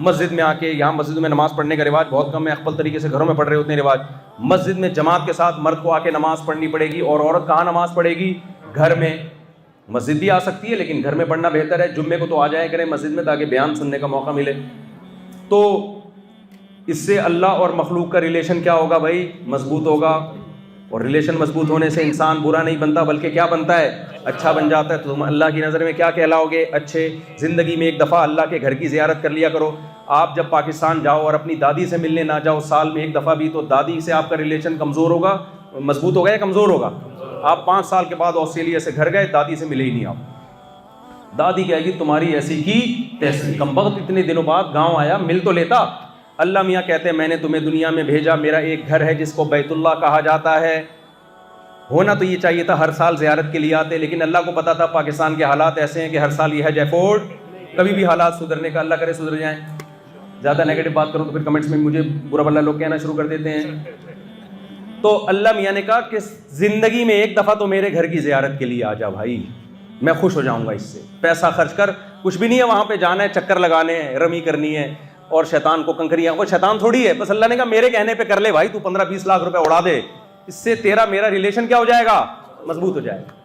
مسجد میں آ کے, یہاں مسجد میں نماز پڑھنے کا رواج بہت کم ہے, اخبل طریقے سے گھروں میں پڑھ رہے ہوتے ہیں رواج. مسجد میں جماعت کے ساتھ مرد کو آ کے نماز پڑھنی پڑے گی, اور عورت کہاں نماز پڑھے گی؟ گھر میں. مسجد بھی آ سکتی ہے لیکن گھر میں پڑھنا بہتر ہے. جمعے کو تو آ جائے کریں مسجد میں تاکہ بیان سننے کا موقع ملے. تو اس سے اللہ اور مخلوق کا ریلیشن کیا ہوگا بھائی؟ مضبوط ہوگا. اور ریلیشن مضبوط ہونے سے انسان برا نہیں بنتا بلکہ کیا بنتا ہے؟ اچھا بن جاتا ہے. تو تم اللہ کی نظر میں کیا کہلاؤ گے؟ اچھے. زندگی میں ایک دفعہ اللہ کے گھر کی زیارت کر لیا کرو. آپ جب پاکستان جاؤ اور اپنی دادی سے ملنے نہ جاؤ سال میں ایک دفعہ بھی, تو دادی سے آپ کا ریلیشن کمزور ہوگا, مضبوط ہوگا یا کمزور ہوگا؟ آپ 5 سال کے بعد آسٹریلیا سے گھر گئے, دادی سے ملے ہی نہیں آپ. دادی کہے گی تمہاری ایسی کی تیسی, کمبخت اتنے دنوں بعد گاؤں آیا, مل تو لیتا. اللہ میاں کہتے ہیں میں نے تمہیں دنیا میں بھیجا, میرا ایک گھر ہے جس کو بیت اللہ کہا جاتا ہے. ہونا تو یہ چاہیے تھا ہر سال زیارت کے لیے آتے, لیکن اللہ کو پتا تھا پاکستان کے حالات ایسے ہیں کہ ہر سال یہ حج افورڈ, کبھی بھی حالات سدھرنے کا, اللہ کرے سدھر جائیں. زیادہ نیگیٹو بات کروں تو پھر کمنٹس میں مجھے برا بھلا لوگ کہنا شروع کر دیتے ہیں. تو اللہ میاں نے کہا کہ زندگی میں ایک دفعہ تو میرے گھر کی زیارت کے لیے آ جا بھائی, میں خوش ہو جاؤں گا اس سے. پیسہ خرچ کر, کچھ بھی نہیں ہے وہاں پہ جانا ہے, چکر لگانے ہیں, رمی کرنی ہے اور شیطان کو کنکریاں, وہ شیطان تھوڑی ہے. بس اللہ نے کہا میرے کہنے پہ کر لے بھائی, تو 15-20 لاکھ روپے اڑا دے, اس سے تیرا میرا ریلیشن کیا ہو جائے گا؟ مضبوط ہو جائے گا.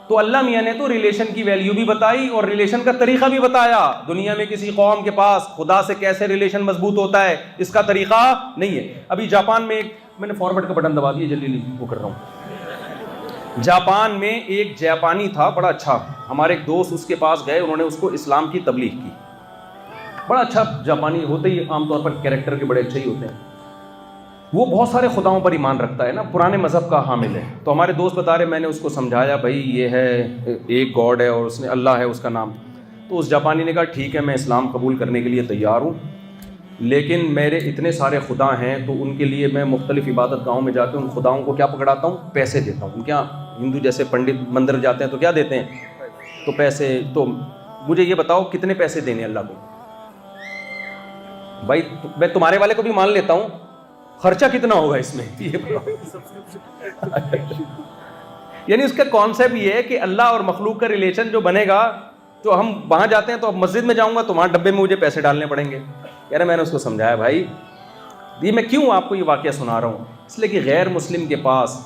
تو اللہ میاں نے تو ریلیشن کی ویلیو بھی بتائی اور ریلیشن کا طریقہ بھی بتایا. دنیا میں کسی قوم کے پاس خدا سے کیسے ریلیشن مضبوط ہوتا ہے اس کا طریقہ نہیں ہے. ابھی جاپان میں, میں نے فارورڈ کا بٹن دبا دیا, جلدی وہ کر رہا ہوں. جاپان میں ایک جاپانی تھا بڑا اچھا, ہمارے ایک دوست اس کے پاس گئے, انہوں نے اس کو اسلام کی تبلیغ کی. بڑا اچھا جاپانی, ہوتے ہی عام طور پر کیریکٹر کے بڑے اچھے ہی ہوتے ہیں. وہ بہت سارے خداؤں پر ایمان رکھتا ہے نا, پرانے مذہب کا حامل ہے. تو ہمارے دوست بتا رہے, میں نے اس کو سمجھایا بھائی یہ ہے ایک گاڈ ہے اور اس نے اللہ ہے اس کا نام. تو اس جاپانی نے کہا ٹھیک ہے میں اسلام قبول کرنے کے لیے تیار ہوں, لیکن میرے اتنے سارے خدا ہیں تو ان کے لیے میں مختلف عبادت گاہوں میں جا کے ان خداؤں کو کیا پکڑاتا ہوں؟ پیسے دیتا ہوں. کیا ہندو جیسے پنڈت مندر جاتے ہیں تو کیا دیتے ہیں؟ تو پیسے. تو مجھے یہ بتاؤ کتنے پیسے دینے اللہ کو؟ بھائی میں تمہارے والے کو بھی مان لیتا ہوں, خرچہ کتنا ہوگا اس میں یہ یعنی اس کا کانسیپٹ یہ ہے کہ اللہ اور مخلوق کا ریلیشن جو بنے گا, تو ہم وہاں جاتے ہیں تو اب مسجد میں جاؤں گا تو وہاں ڈبے میں مجھے پیسے ڈالنے پڑیں گے. یار میں نے اس کو سمجھایا بھائی یہ میں کیوں آپ کو یہ واقعہ سنا رہا ہوں, اس لیے کہ غیر مسلم کے پاس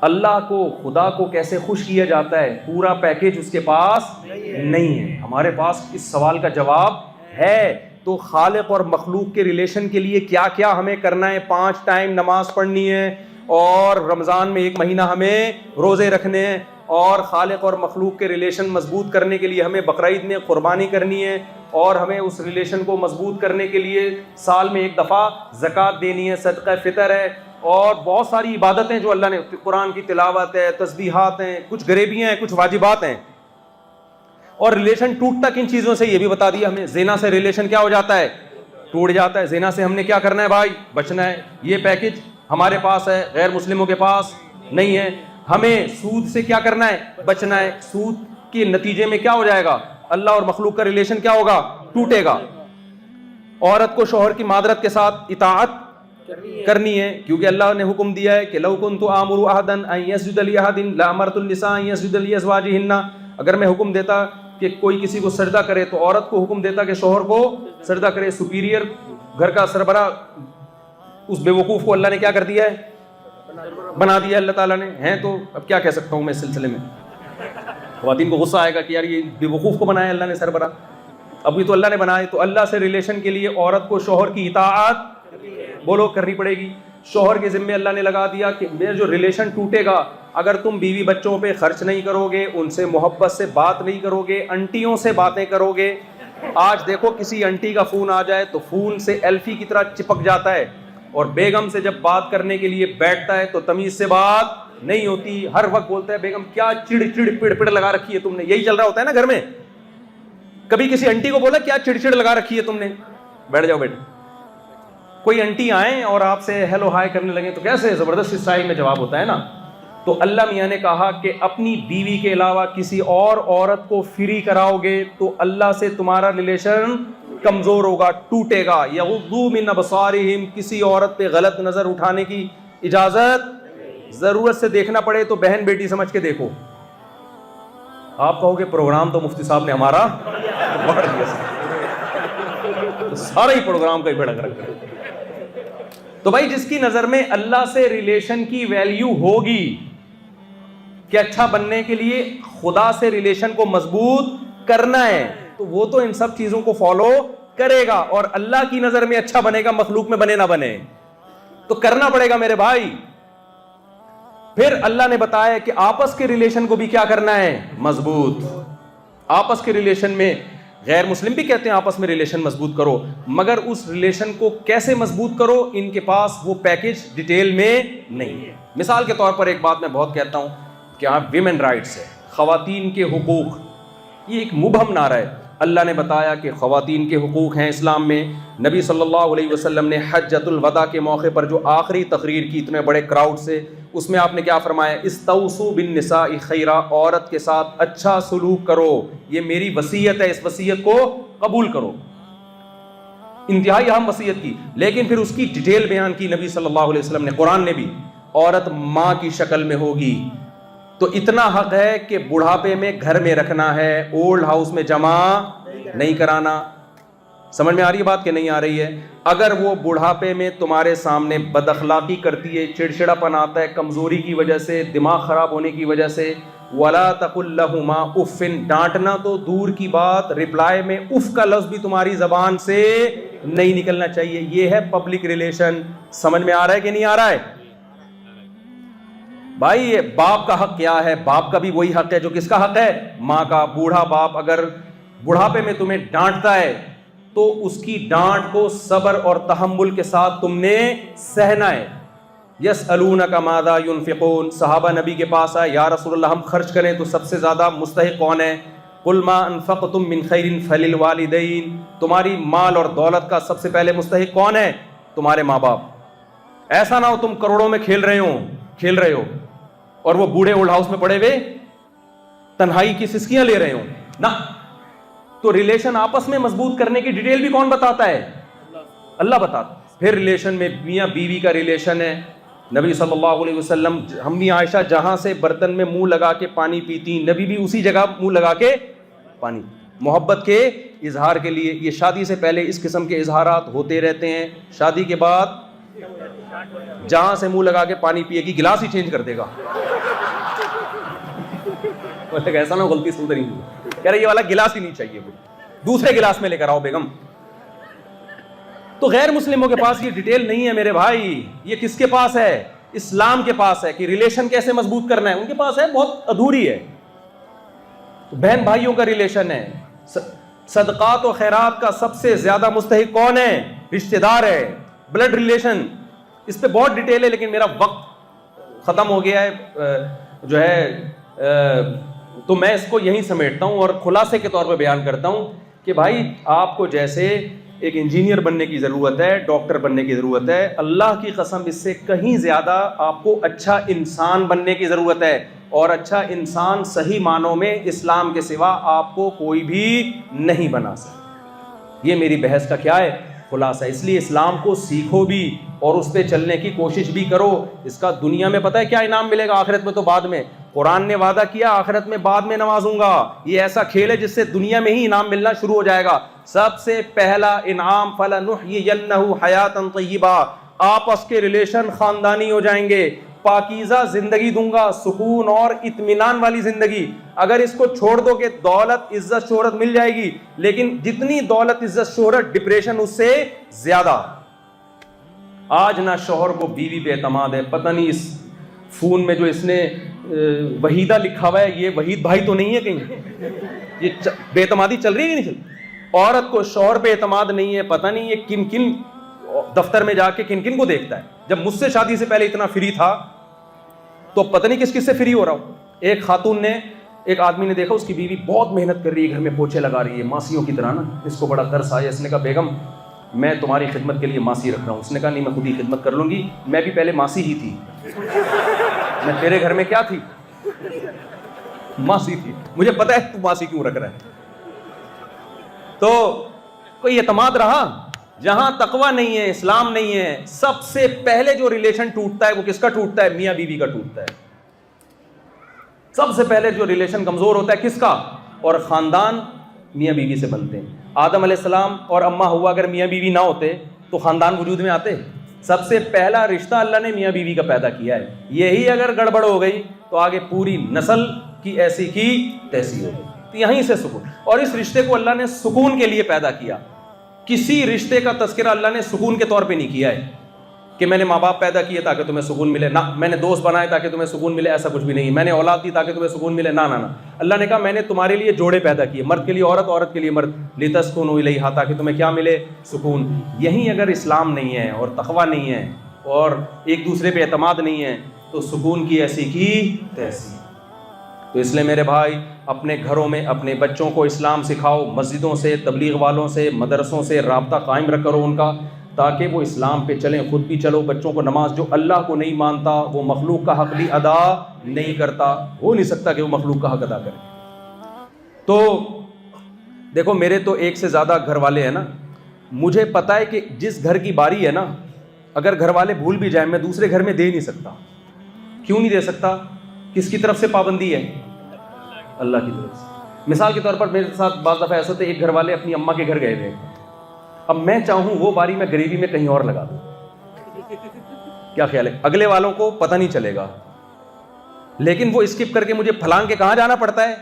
اللہ کو, خدا کو کیسے خوش کیا جاتا ہے پورا پیکیج اس کے پاس نہیں ہے. ہمارے پاس اس سوال کا جواب ہے. تو خالق اور مخلوق کے ریلیشن کے لیے کیا کیا ہمیں کرنا ہے؟ 5 ٹائم نماز پڑھنی ہے, اور رمضان میں 1 مہینہ ہمیں روزے رکھنے ہیں, اور خالق اور مخلوق کے ریلیشن مضبوط کرنے کے لیے ہمیں بقرعید میں قربانی کرنی ہے, اور ہمیں اس ریلیشن کو مضبوط کرنے کے لیے سال میں 1 دفعہ زکوٰۃ دینی ہے, صدقہ فطر ہے, اور بہت ساری عبادتیں جو اللہ نے, قرآن کی تلاوت ہے, تسبیحات ہیں, کچھ غریبیاں ہیں, کچھ واجبات ہیں. اور ریلیشن ٹوٹتا کن چیزوں سے یہ بھی بتا دیا ہمیں. زنا سے ریلیشن کیا ہو جاتا ہے؟ ٹوٹ جاتا ہے. زنا سے ہم نے کیا کرنا ہے بھائی؟ بچنا ہے. یہ پیکج ہمارے پاس ہے, غیر مسلموں کے پاس نہیں ہے. ہمیں سود سے کیا کرنا ہے؟ بچنا ہے. سود کے نتیجے میں کیا ہو جائے گا؟ اللہ اور مخلوق کا ریلیشن کیا ہوگا؟ ٹوٹے گا. عورت کو شوہر کی معذرت کے ساتھ اطاعت کرنی ہے, کیونکہ اللہ نے حکم دیا ہے کہ لو کنت آمر احدا ان یسجد لاحد لامرت النساء ان یسجد لازواجهن. اگر میں حکم دیتا کہ کوئی کسی کو سجدہ کرے تو عورت کو حکم دیتا کہ شوہر کو سجدہ کرے. سپیریئر, گھر کا سربراہ, اس بے وقوف کو اللہ نے کیا کر دیا ہے؟ بنا دیا اللہ تعالیٰ نے. ہیں تو اب کیا کہہ سکتا ہوں میں اس سلسلے میں. خواتین کو غصہ آئے گا کہ یار یہ بے وقوف کو بنایا اللہ نے سربراہ, ابھی تو اللہ نے بنائے. تو اللہ سے ریلیشن کے لیے عورت کو شوہر کی اطاعت بولو کرنی پڑے گی. شوہر کے ذمے اللہ نے لگا دیا کہ میرا جو ریلیشن ٹوٹے گا اگر تم بیوی بچوں پہ خرچ نہیں کرو گے, ان سے محبت سے بات نہیں کرو گے, انٹیوں سے باتیں کرو گے. آج دیکھو کسی انٹی کا فون آ جائے تو فون سے ایلفی کی طرح چپک جاتا ہے, اور بیگم سے جب بات کرنے کے لیے بیٹھتا ہے تو تمیز سے بات نہیں ہوتی. ہر وقت بولتا ہے بیگم کیا چڑ چڑ پڑ پڑ لگا رکھی ہے تم نے. یہی چل رہا ہوتا ہے نا گھر میں. کبھی کسی انٹی کو بولا کیا چڑ چڑ لگا رکھی ہے تم نے؟ بیٹھ جاؤ بیٹے. کوئی انٹی آئیں اور آپ سے ہیلو ہائی کرنے لگیں تو کیسے زبردست اسٹائل میں جواب ہوتا ہے نا. تو اللہ میاں نے کہا کہ اپنی بیوی کے علاوہ کسی اور عورت کو فری کراؤ گے تو اللہ سے تمہارا ریلیشن کمزور ہوگا, ٹوٹے گا. یغضوا من ابصارہم, کسی عورت پہ غلط نظر اٹھانے کی اجازت, ضرورت سے دیکھنا پڑے تو بہن بیٹی سمجھ کے دیکھو. آپ کہو گے پروگرام تو مفتی صاحب نے ہمارا بڑھ دیا. سارا ہی پروگرام کا ہی بھڑک رکھا ہے. تو بھائی جس کی نظر میں اللہ سے ریلیشن کی ویلیو ہوگی کہ اچھا بننے کے لیے خدا سے ریلیشن کو مضبوط کرنا ہے, تو وہ تو ان سب چیزوں کو فالو کرے گا. اور اللہ کی نظر میں اچھا بنے گا, مخلوق میں بنے نہ بنے, تو کرنا پڑے گا میرے بھائی. پھر اللہ نے بتایا کہ آپس کے ریلیشن کو بھی کیا کرنا ہے, مضبوط. آپس کے ریلیشن میں غیر مسلم بھی کہتے ہیں آپس میں ریلیشن مضبوط کرو, مگر اس ریلیشن کو کیسے مضبوط کرو ان کے پاس وہ پیکج ڈیٹیل میں نہیں ہے. مثال کے طور پر ایک بات میں بہت کہتا ہوں کہ ویمن رائٹس ہے, خواتین کے حقوق, یہ ایک مبہم نعرہ ہے. اللہ نے بتایا کہ خواتین کے حقوق ہیں اسلام میں. نبی صلی اللہ علیہ وسلم نے حجۃ الوداع کے موقع پر جو آخری تقریر کی اتنے بڑے کراؤڈ سے, اس میں آپ نے کیا فرمایا, استوصوا بالنساء خیرا, عورت کے ساتھ اچھا سلوک کرو, یہ میری وصیت ہے, اس وصیت کو قبول کرو. انتہائی اہم وصیت کی, لیکن پھر اس کی ڈیٹیل بیان کی نبی صلی اللہ علیہ وسلم نے, قرآن نے بھی. عورت ماں کی شکل میں ہوگی تو اتنا حق ہے کہ بڑھاپے میں گھر میں رکھنا ہے, اولڈ ہاؤس میں جمع نہیں کرانا. سمجھ میں آ رہی ہے بات کہ نہیں آ رہی ہے؟ اگر وہ بڑھاپے میں تمہارے سامنے بد اخلاقی کرتی ہے, چڑچڑا پن آتا ہے کمزوری کی وجہ سے, دماغ خراب ہونے کی وجہ سے, وَلَا تَقُلْ لَهُمَا اُفٍّ, ڈانٹنا تو دور کی بات, رپلائی میں اف کا لفظ بھی تمہاری زبان سے نہیں نکلنا چاہیے. یہ ہے پبلک ریلیشن. سمجھ میں آ رہا ہے کہ نہیں آ رہا ہے بھائی؟ باپ کا حق کیا ہے؟ باپ کا بھی وہی حق ہے جو کس کا حق ہے, ماں کا. بوڑھا باپ اگر بڑھاپے میں تمہیں ڈانٹتا ہے تو اس کی ڈانٹ کو صبر اور تحمل کے ساتھ تم نے سہنا ہے. یسألونک ماذا ينفقون, صحابہ نبی کے پاس آئے, یا رسول اللہ ہم خرچ کریں تو سب سے زیادہ مستحق کون ہے؟ قل ما انفقتم من خیر فللوالدین, تمہاری مال اور دولت کا سب سے پہلے مستحق کون ہے؟ تمہارے ماں باپ. ایسا نہ ہو تم کروڑوں میں کھیل رہے ہو اور وہ بوڑھے اولڈ ہاؤس میں پڑے ہوئے تنہائی کی سسکیاں لے رہے ہو نا. تو ریلیشن آپس میں مضبوط کرنے کی ڈیٹیل بھی کون بتاتا ہے؟ اللہ بتاتا. پھر ریلیشن میں میاں بیوی کا ریلیشن ہے. نبی صلی اللہ علیہ وسلم, امی عائشہ جہاں سے برتن میں منہ لگا کے پانی پیتی, نبی بھی اسی جگہ منہ لگا کے پانی, محبت کے اظہار کے لیے. یہ شادی سے پہلے اس قسم کے اظہارات ہوتے رہتے ہیں, شادی کے بعد جہاں سے منہ لگا کے پانی پیے گی گلاس ہی چینج کر دے گا. ایسا نہ غلطی سن رہی ہوں, کہہ رہے یہ والا گلاس ہی نہیں چاہیے, دوسرے گلاس میں لے کر آؤ بیگم. تو غیر مسلموں کے پاس یہ ڈیٹیل نہیں ہے میرے بھائی. یہ کس کے پاس ہے؟ اسلام کے پاس ہے کہ ریلیشن کیسے مضبوط کرنا ہے. ان کے پاس ہے, بہت ادھوری ہے. بہن بھائیوں کا ریلیشن ہے. صدقات و خیرات کا سب سے زیادہ مستحق کون ہے؟ رشتہ دار ہے, بلڈ ریلیشن. اس پہ بہت ڈیٹیل ہے لیکن میرا وقت ختم ہو گیا ہے تو میں اس کو یہیں سمیٹتا ہوں اور خلاصے کے طور پہ بیان کرتا ہوں کہ بھائی آپ کو جیسے ایک انجینئر بننے کی ضرورت ہے, ڈاکٹر بننے کی ضرورت ہے, اللہ کی قسم اس سے کہیں زیادہ آپ کو اچھا انسان بننے کی ضرورت ہے. اور اچھا انسان صحیح معنوں میں اسلام کے سوا آپ کو کوئی بھی نہیں بنا سکتا. یہ میری بحث کا کیا ہے خلاصہ. اس لیے اسلام کو سیکھو بھی اور اس پہ چلنے کی کوشش بھی کرو. اس کا دنیا میں پتہ ہے کیا انعام ملے گا, آخرت میں تو بعد میں. قرآن نے وعدہ کیا آخرت میں بعد میں نوازوں گا. یہ ایسا کھیل ہے جس سے دنیا میں ہی انعام ملنا شروع ہو جائے گا. سب سے پہلا انعام فَلَنُحْيِيَنَّهُ حَيَاةً طَيِّبَةً, آپس کے ریلیشن خاندانی ہو جائیں گے. پاکیزہ زندگی دوں گا, سکون اور اطمینان والی زندگی. اگر اس کو چھوڑ دو کہ دولت عزت شہرت مل جائے گی, لیکن جتنی دولت عزت شہرت ڈپریشن اس سے زیادہ. آج نہ شوہر کو بیوی پہ اعتماد ہے. پتہ نہیں اس فون میں جو اس نے وحیدہ لکھا ہوا ہے یہ وحید بھائی تو نہیں ہے کہیں؟ یہ بے اعتمادی چل رہی ہے کہ نہیں چل رہی؟ عورت کو شوہر پہ اعتماد نہیں ہے. پتہ نہیں یہ کن کن دفتر میں جا کے کن کن کو دیکھتا ہے. جب مجھ سے شادی سے پہلے اتنا فری تھا تو پتہ نہیں کس کس سے فری ہو رہا ہوں. ایک خاتون نے, ایک آدمی نے دیکھا اس کی بیوی بہت محنت کر رہی ہے, گھر میں پوچھے لگا رہی ہے ماسیوں کی طرح نا. اس کو بڑا ترس آیا. اس نے کہا بیگم میں تمہاری خدمت کے لیے ماسی رکھ رہا ہوں. اس نے کہا نہیں میں خود ہی خدمت کر لوں گی, میں بھی پہلے ماسی ہی تھی. میں تیرے گھر میں کیا تھی؟ ماسی تھی. مجھے پتہ ہے تو ماسی کیوں رکھ رہا ہے. تو کوئی اعتماد رہا؟ جہاں تقویٰ نہیں ہے, اسلام نہیں ہے, سب سے پہلے جو ریلیشن ٹوٹتا ہے وہ کس کا ٹوٹتا ہے؟ میاں بیوی کا ٹوٹتا ہے. سب سے پہلے جو ریلیشن کمزور ہوتا ہے کس کا؟ اور خاندان میاں بیوی سے بنتے ہیں. آدم علیہ السلام اور اماں ہوا اگر میاں بیوی نہ ہوتے تو خاندان وجود میں آتے؟ سب سے پہلا رشتہ اللہ نے میاں بیوی کا پیدا کیا ہے. یہی اگر گڑبڑ ہو گئی تو آگے پوری نسل کی ایسی کی تیسی ہو گئی. تو یہیں سے سکون, اور اس رشتے کو اللہ نے سکون کے لیے پیدا کیا. کسی رشتے کا تذکرہ اللہ نے سکون کے طور پہ نہیں کیا ہے کہ میں نے ماں باپ پیدا کیے تاکہ تمہیں سکون ملے, نہ میں نے دوست بنائے تاکہ تمہیں سکون ملے, ایسا کچھ بھی نہیں. میں نے اولاد دی تاکہ تمہیں سکون ملے, نہ نہ نہ. اللہ نے کہا میں نے تمہارے لیے جوڑے پیدا کیے, مرد کے لیے عورت, عورت کے لیے مرد, لتسکنوا الیہا, تاکہ تمہیں کیا ملے, سکون. یہیں اگر اسلام نہیں ہے اور تقویٰ نہیں ہے اور ایک دوسرے پہ اعتماد نہیں ہے تو سکون کی ایسی کی تیسی. تو اس لیے میرے بھائی اپنے گھروں میں اپنے بچوں کو اسلام سکھاؤ, مسجدوں سے, تبلیغ والوں سے, مدرسوں سے رابطہ قائم رکھ کرو ان کا, تاکہ وہ اسلام پہ چلیں. خود بھی چلو. بچوں کو نماز, جو اللہ کو نہیں مانتا وہ مخلوق کا حق بھی ادا نہیں کرتا, ہو نہیں سکتا کہ وہ مخلوق کا حق ادا کرے. تو دیکھو میرے تو ایک سے زیادہ گھر والے ہیں نا, مجھے پتہ ہے کہ جس گھر کی باری ہے نا, اگر گھر والے بھول بھی جائیں میں دوسرے گھر میں دے نہیں سکتا. کیوں نہیں دے سکتا؟ کس کی طرف سے پابندی ہے؟ اللہ کی طرف سے. مثال کے طور پر میرے ساتھ بعض دفعہ ایسا ہوتا ہے, ایک گھر والے اپنی اماں کے گھر گئے ہوئے, اب میں چاہوں وہ باری میں غریبی میں کہیں اور لگا دوں, کیا خیال ہے؟ اگلے والوں کو پتہ نہیں چلے گا, لیکن وہ اسکپ کر کے مجھے پھلانگ کے کہاں جانا پڑتا ہے؟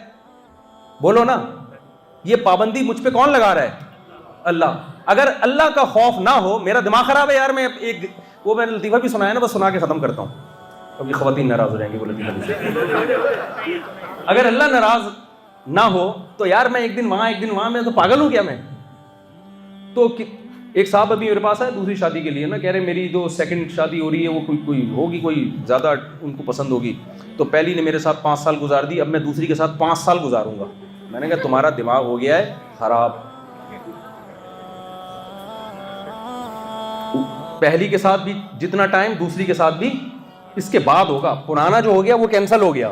بولو نا, یہ پابندی مجھ پہ کون لگا رہا ہے؟ اللہ. اگر اللہ کا خوف نہ ہو, میرا دماغ خراب ہے یار, میں ایک وہ میں نے لطیفہ بھی سنایا نا, بس سنا کے ختم کرتا ہوں, اب یہ خواتین ناراض ہو جائیں گے وہ لطیفہ. اگر اللہ ناراض نہ ہو تو یار میں ایک دن وہاں میں تو پاگل ہوں کیا میں؟ تو ایک صاحب ابھی میرے پاس ہے دوسری شادی کے لیے نا, کہہ رہے میری جو سیکنڈ شادی ہو رہی ہے وہ کوئی ہوگی, کوئی زیادہ ان کو پسند ہوگی, تو پہلی نے میرے ساتھ 5 سال گزار دی, اب میں دوسری کے ساتھ 5 سال گزاروں گا. میں نے کہا تمہارا دماغ ہو گیا ہے خراب. پہلی کے ساتھ بھی جتنا ٹائم, دوسری کے ساتھ بھی اس کے بعد ہوگا. پرانا جو ہو گیا وہ کینسل ہو گیا,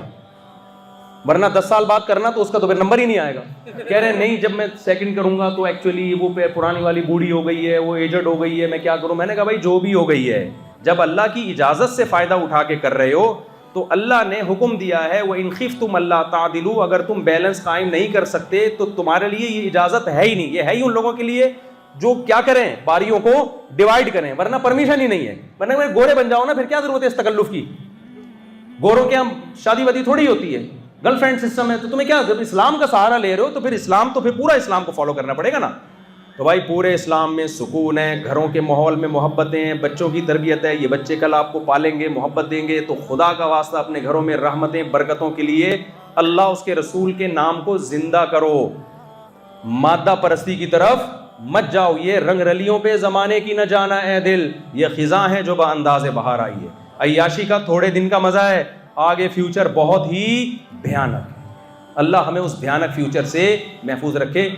ورنہ 10 سال بعد کرنا تو اس کا تو پھر نمبر ہی نہیں آئے گا. کہہ رہے نہیں جب میں سیکنڈ کروں گا تو ایکچولی وہ پرانی والی بوڑھی ہو گئی ہے, وہ ایجڈ ہو گئی ہے, میں کیا کروں؟ میں نے کہا بھائی جو بھی ہو گئی ہے, جب اللہ کی اجازت سے فائدہ اٹھا کے کر رہے ہو تو اللہ نے حکم دیا ہے وَإِنْ خِفْتُمْ أَلَّا تَعْدِلُوا, اگر تم بیلنس قائم نہیں کر سکتے تو تمہارے لیے یہ اجازت ہے ہی نہیں. یہ ہے ہی ان لوگوں کے لیے جو کیا کریں, باریوں کو ڈیوائڈ کریں, ورنہ پرمیشن ہی نہیں ہے. ورنہ گورے بن جاؤ نا, پھر کیا ضرورت ہے اس تکلف کی؟ گوروں کے ہم شادی ودی تھوڑی ہوتی ہے, گرل فرینڈ سسٹم ہے, تو تمہیں کیا, جب اسلام کا سہارا لے رہے ہو تو پھر اسلام تو پھر پورا اسلام کو فالو کرنا پڑے گا نا. تو بھائی پورے اسلام میں سکون ہے, گھروں کے ماحول میں محبتیں ہیں, بچوں کی تربیت ہے, یہ بچے کل آپ کو پالیں گے, محبت دیں گے, تو خدا کا واسطہ اپنے گھروں میں رحمتیں برکتوں کے لیے اللہ اس کے رسول کے نام کو زندہ کرو. مادہ پرستی کی طرف مت جاؤ. یہ رنگ رلیوں پہ زمانے کی نہ جانا اے دل, یہ خزاں ہے جو بانداز بہار آئی ہے. عیاشی کا تھوڑے دن کا مزہ ہے, آگے فیوچر بہت ہی بھیانک ہے. اللہ ہمیں اس بھیانک فیوچر سے محفوظ رکھے.